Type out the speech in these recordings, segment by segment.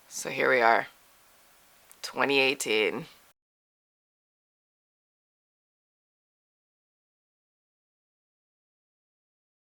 So here we are, 2018.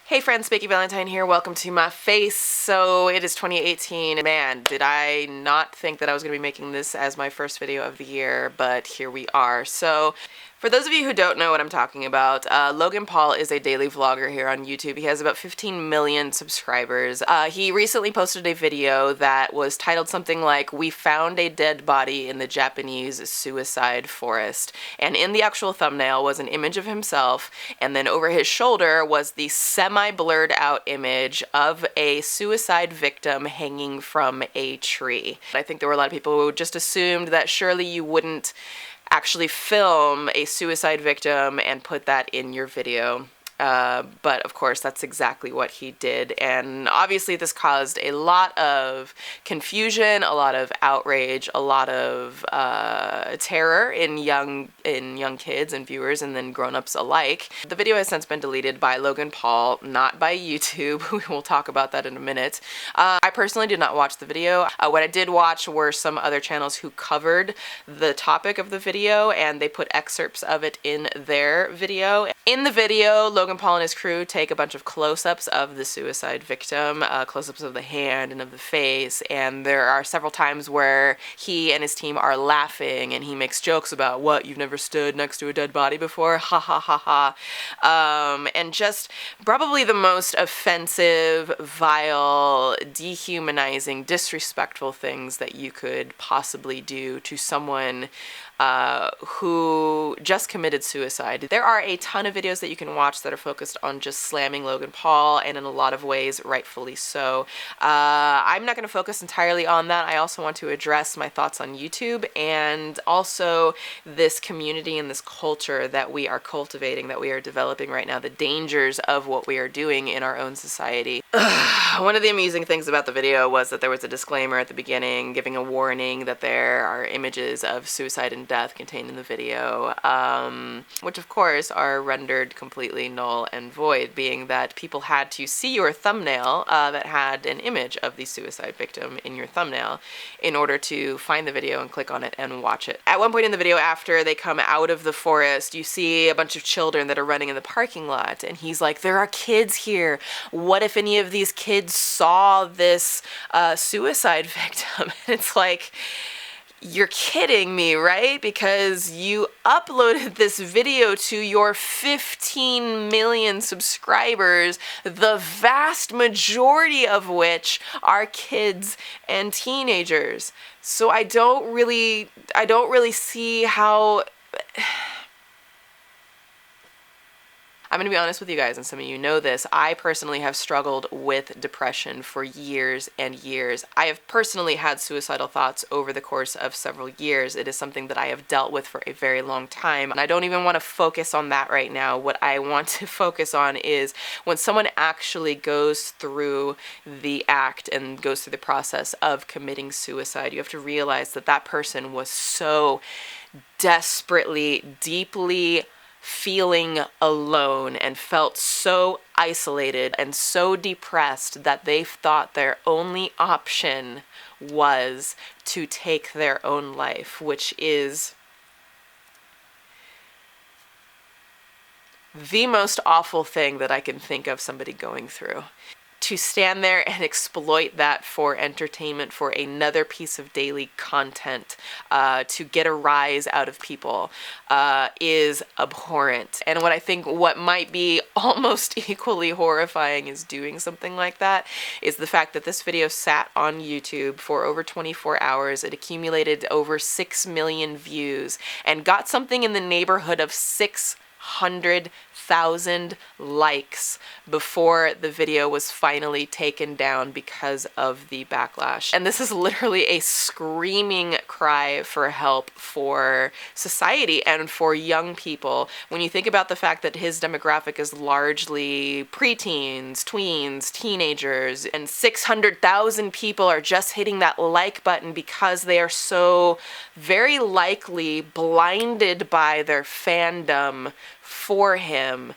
Hey friends, Becky Valentine here. Welcome to my face. So it is 2018. Man, did I not think that I was going to be making this as my first video of the year, but here we are. So for those of you who don't know what I'm talking about, Logan Paul is a daily vlogger here on YouTube. He has about 15 million subscribers. He recently posted a video that was titled something like, "We found a dead body in the Japanese suicide forest." And in the actual thumbnail was an image of himself, and then over his shoulder was the semi-blurred out image of a suicide victim hanging from a tree. I think there were a lot of people who just assumed that surely you wouldn't actually film a suicide victim and put that in your video. But of course that's exactly what he did, and obviously this caused a lot of confusion, a lot of outrage, a lot of terror in young kids and viewers, and then grown-ups alike. The video has since been deleted by Logan Paul, not by YouTube. We will talk about that in a minute. I personally did not watch the video. What I did watch were some other channels who covered the topic of the video, and they put excerpts of it in their video. In the video, Logan Paul and his crew take a bunch of close-ups of the suicide victim, close-ups of the hand and of the face, and there are several times where he and his team are laughing and he makes jokes about, "What, you've never stood next to a dead body before? Ha ha ha ha." And just probably the most offensive, vile, dehumanizing, disrespectful things that you could possibly do to someone who just committed suicide. There are a ton of videos that you can watch that are focused on just slamming Logan Paul, and in a lot of ways, rightfully so. I'm not going to focus entirely on that. I also want to address my thoughts on YouTube and also this community and this culture that we are cultivating, that we are developing right now, the dangers of what we are doing in our own society. One of the amusing things about the video was that there was a disclaimer at the beginning giving a warning that there are images of suicide and death contained in the video, which of course are rendered completely null and void, being that people had to see your thumbnail that had an image of the suicide victim in your thumbnail in order to find the video and click on it and watch it. At one point in the video, after they come out of the forest, you see a bunch of children that are running in the parking lot, and he's like, "There are kids here. What if any of these kids saw this suicide victim?" And it's like, you're kidding me, right? Because you uploaded this video to your 15 million subscribers, the vast majority of which are kids and teenagers. So I don't really see how... I'm gonna be honest with you guys, and some of you know this. I personally have struggled with depression for years and years. I have personally had suicidal thoughts over the course of several years. It is something that I have dealt with for a very long time, and I don't even want to focus on that right now. What I want to focus on is when someone actually goes through the act and goes through the process of committing suicide, you have to realize that that person was so desperately, deeply feeling alone and felt so isolated and so depressed that they thought their only option was to take their own life, which is the most awful thing that I can think of somebody going through. To stand there and exploit that for entertainment, for another piece of daily content, to get a rise out of people, is abhorrent. And what might be almost equally horrifying is doing something like that is the fact that this video sat on YouTube for over 24 hours. It accumulated over 6 million views and got something in the neighborhood of 600,000 likes before the video was finally taken down because of the backlash. And this is literally a screaming cry for help for society and for young people. When you think about the fact that his demographic is largely preteens, tweens, teenagers, and 600,000 people are just hitting that like button because they are so very likely blinded by their fandom for him,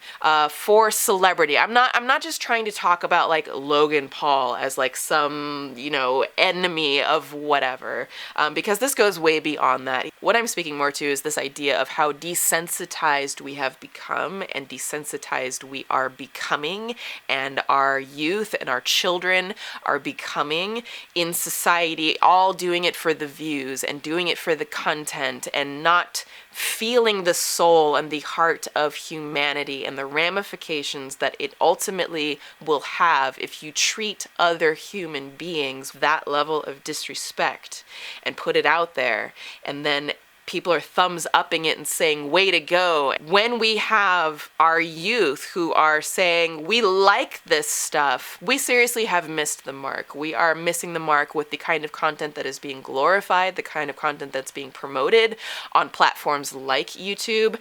for celebrity. I'm not just trying to talk about like Logan Paul as like some, you know, enemy of whatever, because this goes way beyond that. What I'm speaking more to is this idea of how desensitized we have become and desensitized we are becoming, and our youth and our children are becoming in society, all doing it for the views and doing it for the content and not feeling the soul and the heart of humanity and the ramifications that it ultimately will have if you treat other human beings with that level of disrespect and put it out there, and then people are thumbs upping it and saying, way to go. When we have our youth who are saying, we like this stuff, we seriously have missed the mark. We are missing the mark with the kind of content that is being glorified, the kind of content that's being promoted on platforms like YouTube.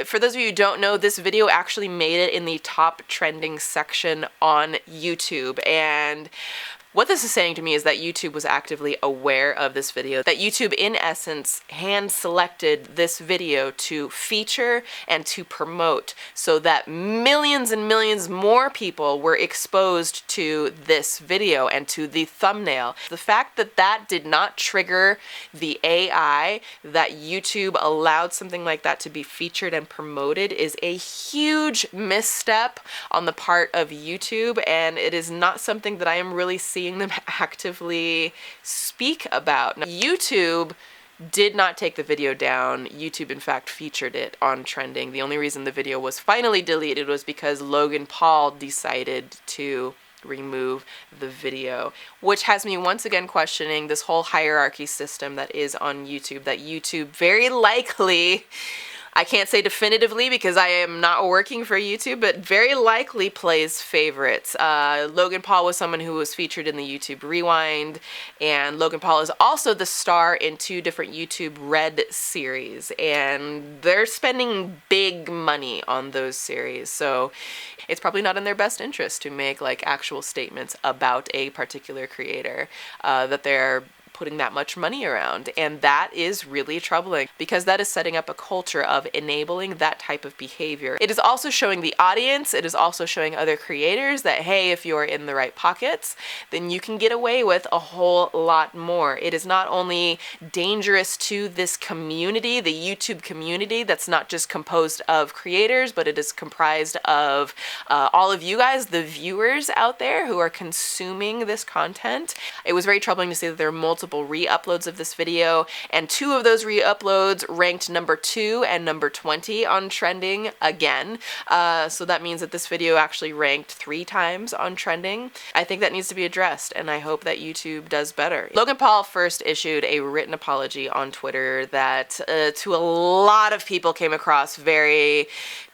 For those of you who don't know, this video actually made it in the top trending section on YouTube. And what this is saying to me is that YouTube was actively aware of this video, that YouTube in essence hand-selected this video to feature and to promote so that millions and millions more people were exposed to this video and to the thumbnail. The fact that that did not trigger the AI, that YouTube allowed something like that to be featured and promoted, is a huge misstep on the part of YouTube, and it is not something that I am really seeing them actively speak about. Now, YouTube did not take the video down. YouTube, in fact, featured it on trending. The only reason the video was finally deleted was because Logan Paul decided to remove the video, which has me once again questioning this whole hierarchy system that is on YouTube, that YouTube very likely, I can't say definitively because I am not working for YouTube, but very likely plays favorites. Logan Paul was someone who was featured in the YouTube Rewind, and Logan Paul is also the star in 2 different YouTube Red series, and they're spending big money on those series, so it's probably not in their best interest to make like actual statements about a particular creator that they're putting that much money around. And that is really troubling because that is setting up a culture of enabling that type of behavior. It is also showing the audience, it is also showing other creators that, hey, if you're in the right pockets, then you can get away with a whole lot more. It is not only dangerous to this community, the YouTube community, that's not just composed of creators, but it is comprised of all of you guys, the viewers out there who are consuming this content. It was very troubling to see that there are multiple re-uploads of this video, and 2 of those re-uploads ranked number 2 and number 20 on trending again. So that means that this video actually ranked 3 times on trending. I think that needs to be addressed, and I hope that YouTube does better. Logan Paul first issued a written apology on Twitter that to a lot of people came across very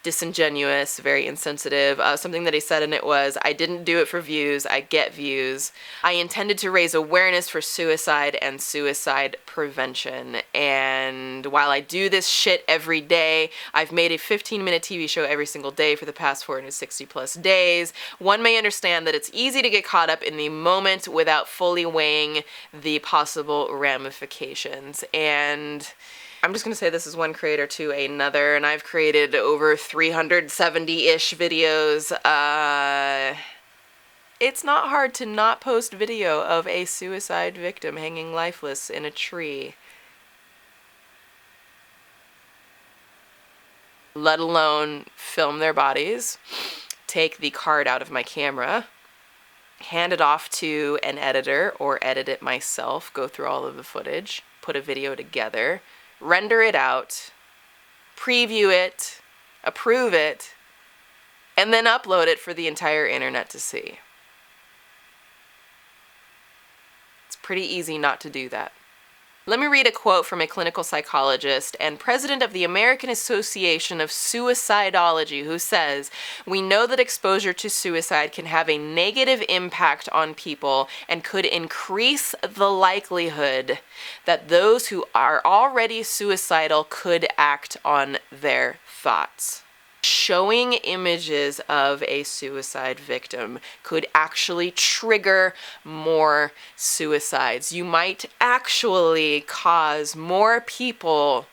disingenuous, very insensitive. Something that he said in it was, "I didn't do it for views, I get views. I intended to raise awareness for suicide and suicide prevention. And while I do this shit every day, I've made a 15-minute TV show every single day for the past 460 plus days. One may understand that it's easy to get caught up in the moment without fully weighing the possible ramifications." And I'm just going to say this is one creator to another, and I've created over 370-ish videos. It's not hard to not post video of a suicide victim hanging lifeless in a tree, let alone film their bodies, take the card out of my camera, hand it off to an editor or edit it myself, go through all of the footage, put a video together, render it out, preview it, approve it, and then upload it for the entire internet to see. It's pretty easy not to do that. Let me read a quote from a clinical psychologist and president of the American Association of Suicidology, who says, "We know that exposure to suicide can have a negative impact on people and could increase the likelihood that those who are already suicidal could act on their thoughts." Showing images of a suicide victim could actually trigger more suicides. You might actually cause more people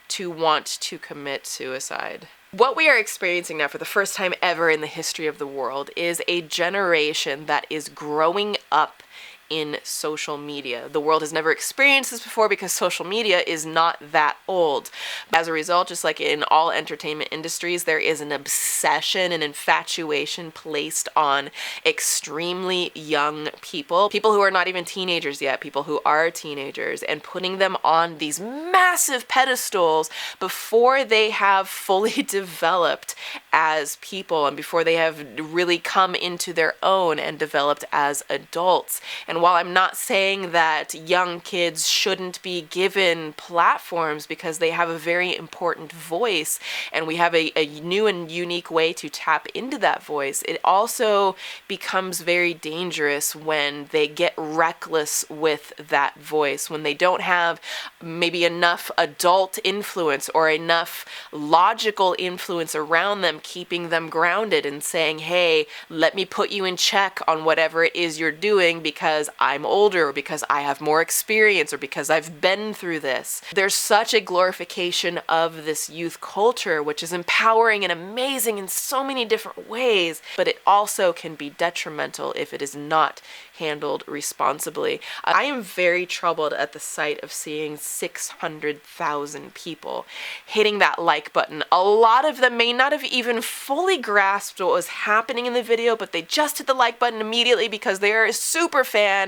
to want to commit suicide. What we are experiencing now for the first time ever in the history of the world is a generation that is growing up in social media. The world has never experienced this before because social media is not that old. As a result, just like in all entertainment industries, there is an obsession and infatuation placed on extremely young people who are not even teenagers yet, people who are teenagers, and putting them on these massive pedestals before they have fully developed as people and before they have really come into their own and developed as adults. And while I'm not saying that young kids shouldn't be given platforms because they have a very important voice and we have a new and unique way to tap into that voice, it also becomes very dangerous when they get reckless with that voice, when they don't have maybe enough adult influence or enough logical influence around them, keeping them grounded and saying, hey, let me put you in check on whatever it is you're doing because I'm older, or because I have more experience, or because I've been through this. There's such a glorification of this youth culture, which is empowering and amazing in so many different ways, but it also can be detrimental if it is not handled responsibly. I am very troubled at the sight of seeing 600,000 people hitting that like button. A lot of them may not have even fully grasped what was happening in the video, but they just hit the like button immediately because they're a super fan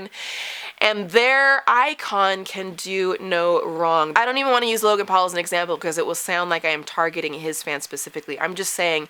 and their icon can do no wrong. I don't even want to use Logan Paul as an example because it will sound like I am targeting his fans specifically. I'm just saying,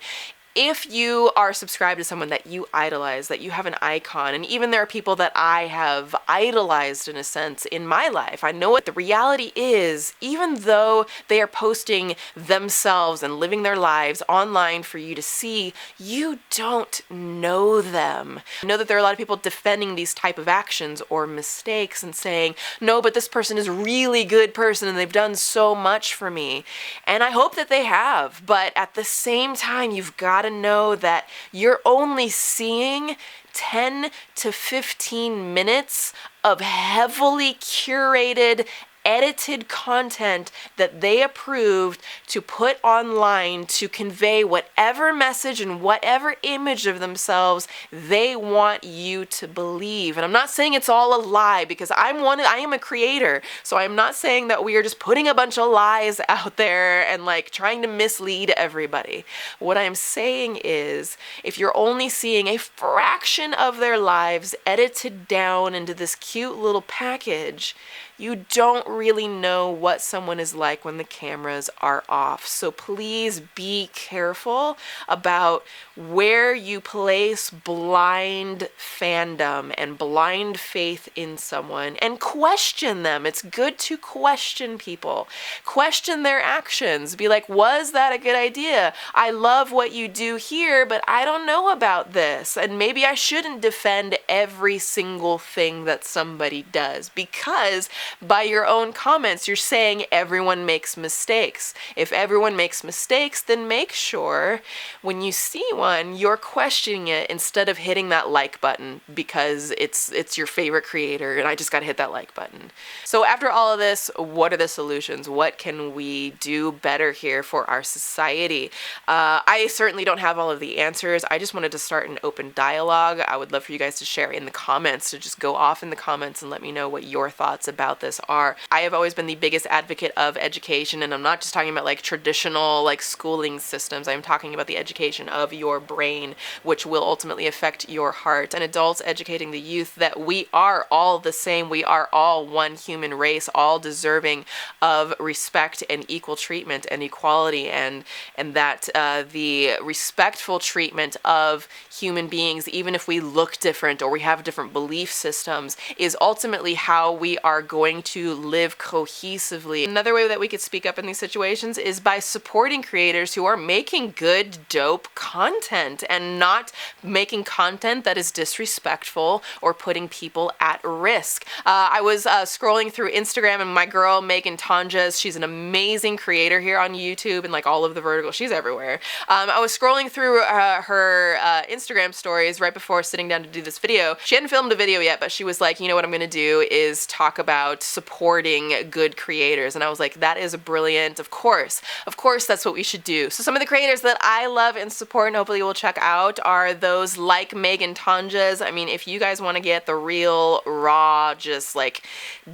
if you are subscribed to someone that you idolize, that you have an icon, and even there are people that I have idolized in a sense in my life, I know what the reality is, even though they are posting themselves and living their lives online for you to see, you don't know them. I know that there are a lot of people defending these type of actions or mistakes and saying, no, but this person is a really good person and they've done so much for me. And I hope that they have, but at the same time, you've got to know that you're only seeing 10 to 15 minutes of heavily curated, edited content that they approved to put online to convey whatever message and whatever image of themselves they want you to believe. And I'm not saying it's all a lie because I am a creator, so I'm not saying that we are just putting a bunch of lies out there and like trying to mislead everybody. What I'm saying is, if you're only seeing a fraction of their lives edited down into this cute little package, you don't really know what someone is like when the cameras are off. So please be careful about where you place blind fandom and blind faith in someone, and question them. It's good to question people. Question their actions. Be like, was that a good idea? I love what you do here, but I don't know about this. And maybe I shouldn't defend every single thing that somebody does, because by your own comments, you're saying everyone makes mistakes. If everyone makes mistakes, then make sure when you see one, you're questioning it instead of hitting that like button because it's your favorite creator and I just gotta hit that like button. So after all of this, what are the solutions? What can we do better here for our society? I certainly don't have all of the answers. I just wanted to start an open dialogue. I would love for you guys to share in the comments, to just go off in the comments and let me know what your thoughts about this are. I have always been the biggest advocate of education, and I'm not just talking about like traditional like schooling systems. I'm talking about the education of your brain, which will ultimately affect your heart. And adults educating the youth that we are all the same. We are all one human race, all deserving of respect and equal treatment and equality, and that the respectful treatment of human beings, even if we look different or we have different belief systems, is ultimately how we are going to live cohesively. Another way that we could speak up in these situations is by supporting creators who are making good, dope content and not making content that is disrespectful or putting people at risk. I was scrolling through Instagram, and my girl Megan Tonjes, she's an amazing creator here on YouTube and like all of the verticals. She's everywhere. I was scrolling through her Instagram stories right before sitting down to do this video. She hadn't filmed a video yet, but she was like, you know what I'm gonna do is talk about about supporting good creators. And I was like, that is brilliant. Of course, that's what we should do. So some of the creators that I love and support and hopefully will check out are those like Megan Tonjas. I mean, if you guys want to get the real, raw, just like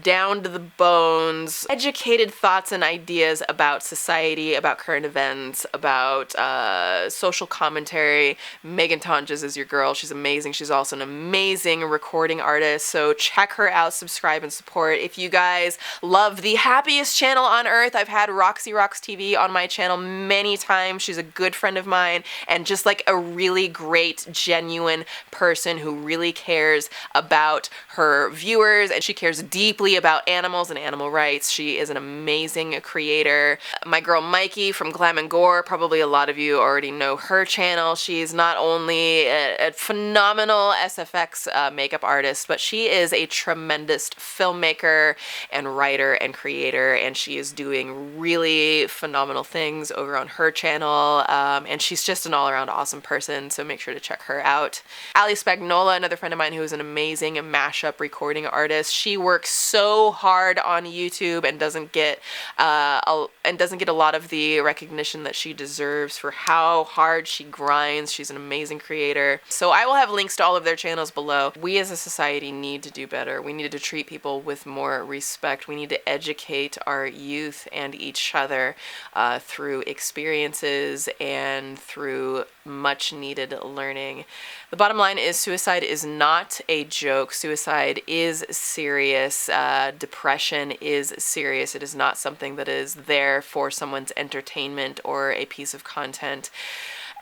down to the bones, educated thoughts and ideas about society, about current events, about social commentary, Megan Tonjas is your girl. She's amazing. She's also an amazing recording artist. So check her out, subscribe, and support. If you guys love the happiest channel on earth, I've had Roxy Rocks TV on my channel many times. She's a good friend of mine and just like a really great, genuine person who really cares about her viewers, and she cares deeply about animals and animal rights. She is an amazing creator. My girl Mikey from Glam and Gore, probably a lot of you already know her channel. She's not only a phenomenal SFX makeup artist, but she is a tremendous filmmaker and writer and creator, and she is doing really phenomenal things over on her channel, and she's just an all-around awesome person, so make sure to check her out. Ali Spagnola, another friend of mine who is an amazing mashup recording artist. She works so hard on YouTube and doesn't get a lot of the recognition that she deserves for how hard she grinds. She's an amazing creator. So I will have links to all of their channels below. We as a society need to do better. We need to treat people with more respect. We need to educate our youth and each other through experiences and through much needed learning. The bottom line is suicide is not a joke. Suicide is serious. Depression is serious. It is not something that is there for someone's entertainment or a piece of content.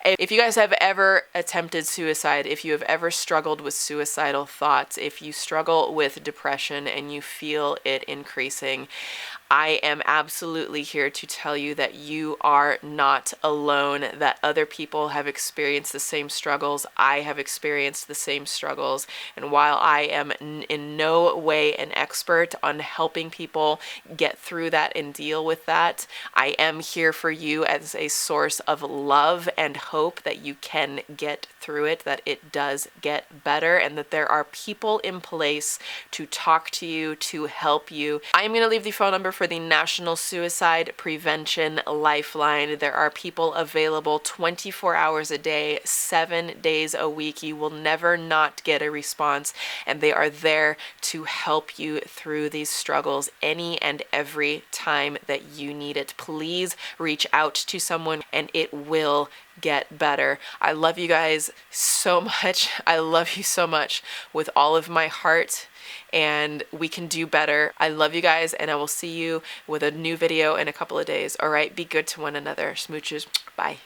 If you guys have ever attempted suicide, if you have ever struggled with suicidal thoughts, if you struggle with depression and you feel it increasing, I am absolutely here to tell you that you are not alone, that other people have experienced the same struggles. I have experienced the same struggles. And while I am in no way an expert on helping people get through that and deal with that, I am here for you as a source of love and hope that you can get through it, that it does get better, and that there are people in place to talk to you, to help you. I am going to leave the phone number for the National Suicide Prevention Lifeline. There are people available 24 hours a day, 7 days a week. You will never not get a response, and they are there to help you through these struggles any and every time that you need it. Please reach out to someone and it will get better. I love you guys so much. I love you so much with all of my heart, and we can do better. I love you guys, and I will see you with a new video in a couple of days. All right, be good to one another. Smooches. Bye.